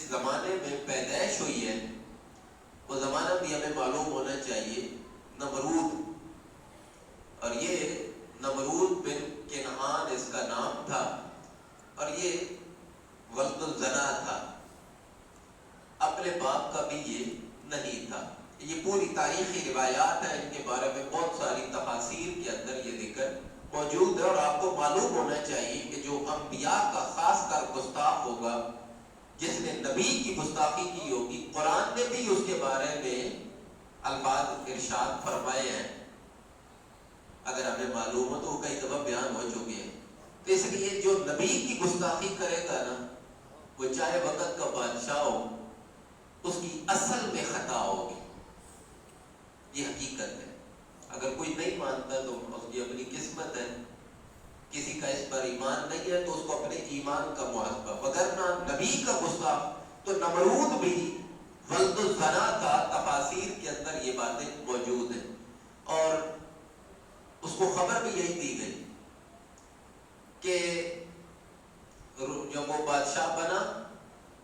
زمانے میں پیدائش ہوئی ہے وہ زمانہ بھی ہمیں معلوم ہونا چاہیے، نمرود، اور یہ نمرود بن کنعان اس کا نام تھا، اور یہ ولد الزنا تھا، اپنے باپ کا بھی یہ نہیں تھا۔ یہ پوری تاریخی روایات ہیں، ان کے بارے میں بہت ساری تفاسیر کے اندر یہ ذکر موجود ہے، اور آپ کو معلوم ہونا چاہیے کہ جو انبیاء کا خاص کر گستاخ ہوگا، جس نے نبی کی گستاخی کی ہوگی، قرآن نے بھی اس کے بارے میں الفاظ ارشاد فرمائے ہیں، اگر ہمیں معلوم ہو تو وہ کئی دفعہ بیان ہو چکے ہیں۔ تو اس لیے جو نبی کی گستاخی کرے گا نا، وہ چاہے وقت کا بادشاہ ہو، اس کی اصل میں خطا ہوگی، یہ حقیقت ہے۔ اگر کوئی نہیں مانتا تو اس کی اپنی قسمت ہے، کسی کا اس پر ایمان نہیں ہے تو اس کو اپنے ایمان کا محاسبہ، وگرنہ نبی کا گستاخ تو نمرود بھی ولد الزنا تھا، تفاسیر کے اندر یہ باتیں موجود ہیں، اور اس کو خبر بھی یہی دی گئی کہ جب وہ بادشاہ بنا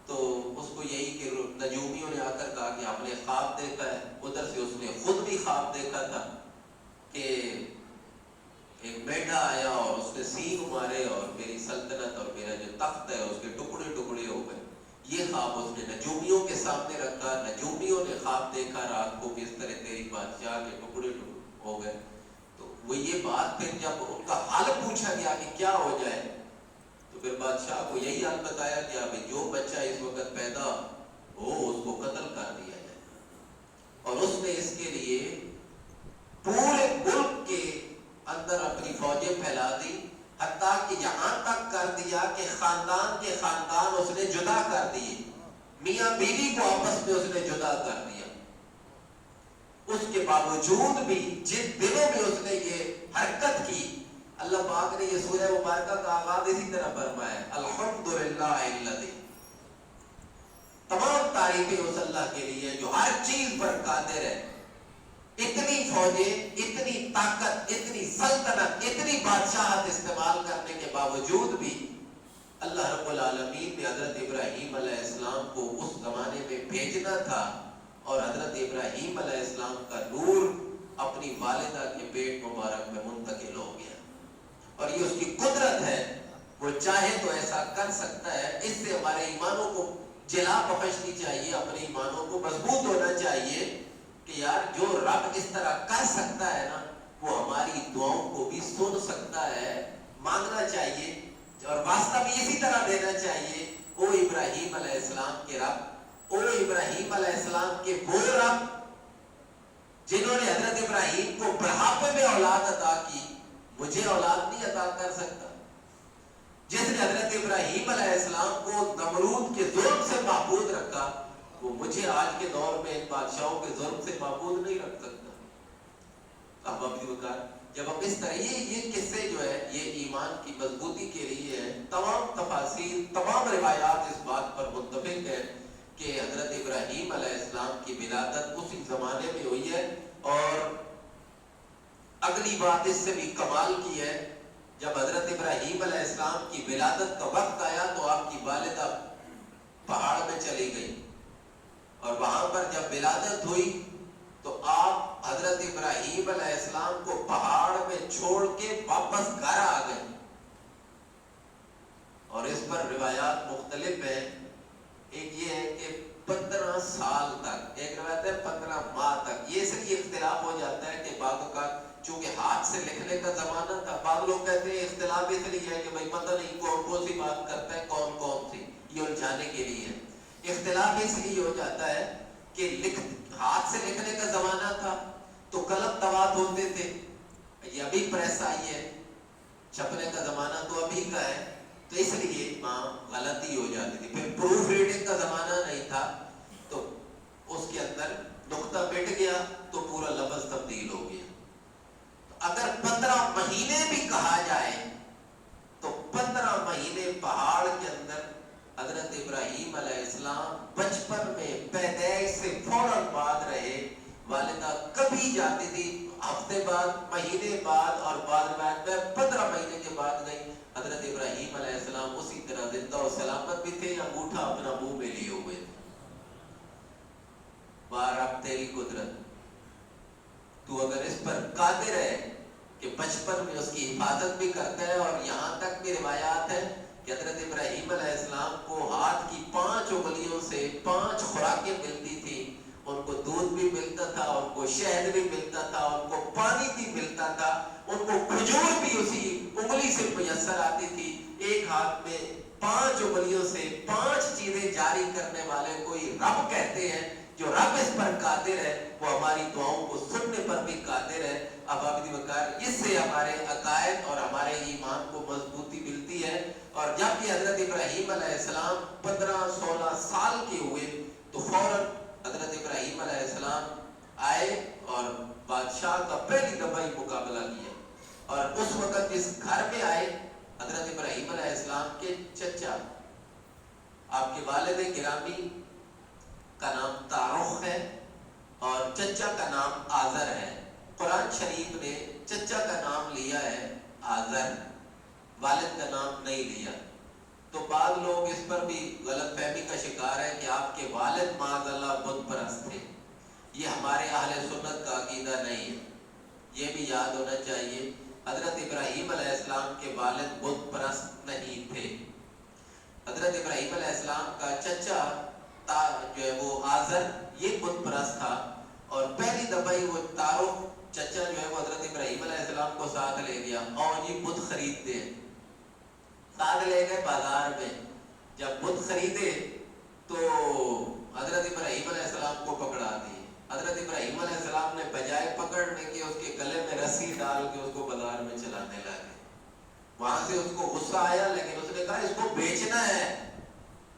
تو اس کو یہی کہ نجومیوں نے آ کر کہا کہ آپ نے خواب دیکھا ہے، ادھر سے اس نے خود بھی خواب دیکھا تھا کہ ایک بیٹا آیا اور اس نے سینگ مارے اور میری سلطنت اور میرا جو تخت ہے اس کے ٹکڑے ٹکڑے ہو گئے۔ یہ خواب اس نے نجومیوں کے سامنے رکھا، نجومیوں نے خواب دیکھا رات کو کس طرح تیری بادشاہ کے ٹکڑے ہو گئے۔ تو وہ یہ بات پھر جب ان کا حال پوچھا گیا کہ کیا ہو جائے، تو پھر بادشاہ کو یہی حال بتایا گیا کہ جو بچہ اس وقت پیدا ہو اس کو قتل کر دیا جائے، اور اس نے اس کے لیے پورے ملک کے اندر اپنی فوجیں پھیلا دی، حتیٰ کہ یہاں تک کر دیا کہ خاندان کے خاندان اس نے جدا کر دیے، میاں بیوی کو آپس میں اس نے جدا کر دیا۔ اس کے باوجود بھی جن دنوں میں اس نے یہ حرکت کی، اللہ پاک نے یہ سورہ مبارکہ کا آغاز اسی طرح فرمایا، الحمدللہ الذی، تمام تعریفیں اس اللہ کے لیے جو ہر چیز پر قادر ہے۔ اتنی فوجیں، اتنی طاقت، اتنی سلطنت، اتنی بادشاہت استعمال کرنے کے باوجود بھی اللہ رب العالمین نے حضرت ابراہیم علیہ السلام کو اس زمانے میں بھیجنا تھا، اور حضرت ابراہیم علیہ السلام کا نور اپنی والدہ کے پیٹ مبارک میں منتقل ہو گیا، اور یہ اس کی قدرت ہے، وہ چاہے تو ایسا کر سکتا ہے۔ اس سے ہمارے ایمانوں کو جلا بخشنی چاہیے، اپنے ایمانوں کو مضبوط ہونا چاہیے کہ یار جو رب اس طرح کر سکتا ہے نا، وہ ہماری دعاؤں کو بھی سن سکتا ہے۔ مانگنا چاہیے اور واسطہ بھی اسی طرح دینا چاہیے، او ابراہیم علیہ السلام کے رب، او ابراہیم علیہ السلام کے وہ رب جنہوں نے حضرت ابراہیم کو بڑھاپے میں اولاد عطا کی، مجھے اولاد نہیں عطا کر سکتا؟ جس نے حضرت ابراہیم علیہ السلام کو نمرود کے ظلم سے محفوظ رکھا، وہ مجھے آج کے دور میں ان بادشاہوں کے ظلم سے محفوظ نہیں رکھ سکتا۔ اب جب ہم اس طرح یہ قصے جو ہے یہ ایمان کی مضبوطی کے لیے ہے، تمام تفاسیر، تمام روایات اس بات پر متفق ہے کہ حضرت ابراہیم علیہ السلام کی ولادت اسی زمانے میں ہوئی ہے۔ اور اگلی بات اس سے بھی کمال کی ہے، جب حضرت ابراہیم علیہ السلام کی ولادت کا وقت آیا تو آپ کی والدہ پہاڑ میں چلی گئی، اور وہاں پر جب ولادت ہوئی تو آپ حضرت ابراہیم علیہ السلام کو پہاڑ میں چھوڑ کے واپس گھر آ گئے، اور اس پر روایات مختلف ہیں۔ ایک یہ ہے کہ 15 سال تک، ایک روایت ہے 15 ماہ تک، یہ اس لیے اختلاف ہو جاتا ہے کہ بعض اوقات چونکہ ہاتھ سے لکھنے کا زمانہ تھا، بعض لوگ کہتے ہیں اختلاف اس لیے ہے کہ بھائی پتہ نہیں کون سی بات کرتا ہے، کون سی، یہ الجھانے کے لیے ہے۔ اختلاف اس لیے ہو جاتا ہے کہ ہاتھ سے لکھنے کا زمانہ تھا تو قلم طباعت ہوتے تھے، یہ ابھی پریس آئی ہے، چھپنے کا زمانہ تو ابھی کا ہے، تو اس لیے غلطی ہو جاتی تھی۔ پھر پروف ریڈنگ کا زمانہ نہیں تھا تو اس کے اندر نقطہ مٹ گیا تو پورا لفظ تبدیل ہو گیا۔ اگر 15 مہینے بھی کہا جائے تو 15 مہینے پہاڑ کے اندر حضرت ابراہیم علیہ السلام بچپن میں پیدائش سے فوراً بعد رہے، والدہ کبھی جاتی تھی ہفتے بعد، مہینے بعد، اور بعد میں 15 مہینے کے بعد گئی۔ حضرت ابراہیم علیہ السلام اسی طرح زندہ و سلامت بھی تھے، انگوٹھا اپنا منہ میں لیے ہوئے واہ رب تیری قدرت، تو اگر اس پر قادر ہے کہ بچپن میں اس کی حفاظت بھی کرتا ہے، اور یہاں تک بھی روایات ہے کہ حضرت ابراہیم علیہ السلام کو ہاتھ کی 5 انگلیوں سے 5 خوراکیں ملتی تھی، ان کو دودھ بھی ملتا تھا، ان کو شہد بھی ملتا تھا، ان کو پانی بھی ملتا تھا، ان کو کھجور بھی اسی انگلی سے میسر آتی تھی۔ ایک ہاتھ میں 5 انگلیوں سے 5 چیزیں جاری کرنے والے کوئی رب کہتے ہیں، جو رب اس پر قادر ہے، وہ ہماری دعاؤں کو سننے پر بھی قادر ہے۔ اب عابدی وقار، اس سے ہمارے عقائد اور ہمارے ایمان کو مضبوطی ملتی ہے۔ اور جب یہ حضرت ابراہیم علیہ السلام 15-16 سال کے ہوئے تو فوراً حضرت ابراہیم علیہ السلام آئے اور بادشاہ کا پہلی دفعہ ہی مقابلہ کیا۔ اور اس وقت جس گھر میں آئے، حضرت ابراہیم علیہ السلام کے چچا، آپ کے والد گرامی کا نام تارخ ہے اور چچا کا نام آزر ہے۔ قرآن شریف نے چچا کا نام لیا ہے آزر، والد کا نام نہیں لیا۔ تو بعض لوگ اس پر بھی غلط فہمی کا شکار ہے کہ آپ کے والد معاذ اللہ بت پرست تھے۔ یہ ہمارے اہل سنت کا عقیدہ نہیں ہے، یہ بھی یاد ہونا چاہیے۔ حضرت ابراہیم علیہ السلام کے والد بت پرست نہیں تھے۔ حضرت ابراہیم علیہ السلام کا چچا جو ہے وہ آزر، یہ بت پرست تھا، اور پہلی دفعہ ہی وہ تارخ چچا جو ہے وہ حضرت ابراہیم علیہ السلام کو ساتھ لے گیا، اور یہ بت خریدتے ہیں، ساتھ لے گئے بازار میں۔ جب بت خریدے تو حضرت ابراہیم علیہ السلام کو پکڑا دیے۔ حضرت ابراہیم علیہ السلام نے بجائے پکڑنے کے اس کے گلے میں رسی ڈال کے اس کو بازار میں چلانے لگے۔ وہاں سے اس کو غصہ آیا، لیکن اس نے کہا اس کو بیچنا ہے،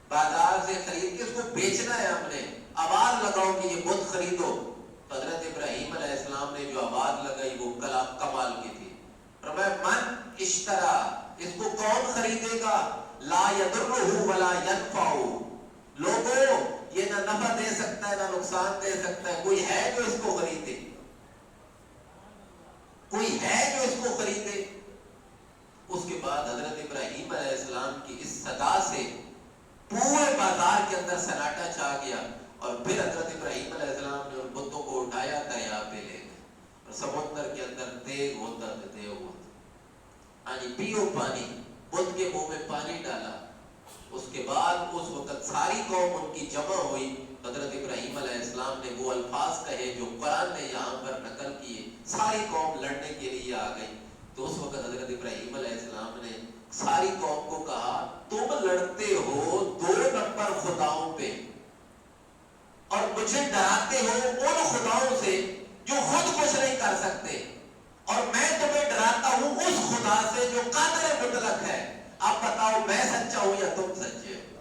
بازار سے خرید کے اس کو بیچنا ہے، ہم نے آواز لگاؤ کہ یہ بت خریدو۔ حضرت ابراہیم علیہ السلام نے جو آواز لگائی وہ کمال کی تھی۔ فرمایا من اشترا، اس کو کون خریدے گا؟ لا یضرہ ولا ینفع، لوگوں یہ نہ نفع دے سکتا ہے نہ نقصان دے سکتا ہے، کوئی ہے جو اس کو خریدے؟ کوئی ہے جو اس کو خریدے؟ اس کے بعد حضرت ابراہیم علیہ السلام کی اس صدا سے پورے بازار کے اندر سناٹا چھا گیا، اور پھر حضرت ابراہیم علیہ السلام نے ان بتوں کو اٹھایا، دریا پہ لے گئے، اور سمندر کے اندر دیگ ہوتا تو دیگ ہوتا، یعنی پیو پانی، بت کے منہ میں پانی ڈالا۔ اس کے بعد اس وقت ساری قوم ان کی جمع ہوئی، حضرت ابراہیم علیہ السلام نے وہ الفاظ کہے جو قرآن نے یہاں پر نقل کیے، ساری قوم لڑنے کے لیے آ گئی۔ تو اس وقت حضرت ابراہیم علیہ السلام نے ساری قوم کو کہا تم لڑتے ہو 2 نمبر خداؤں پہ، اور مجھے ڈراتے ہو ان خداؤں سے جو خود کچھ نہیں کر سکتے، اور میں تمہیں ڈراتا ہوں اس خدا سے جو قادر مطلق ہے۔ اب بتاؤ میں سچا ہوں یا تم سچے ہو؟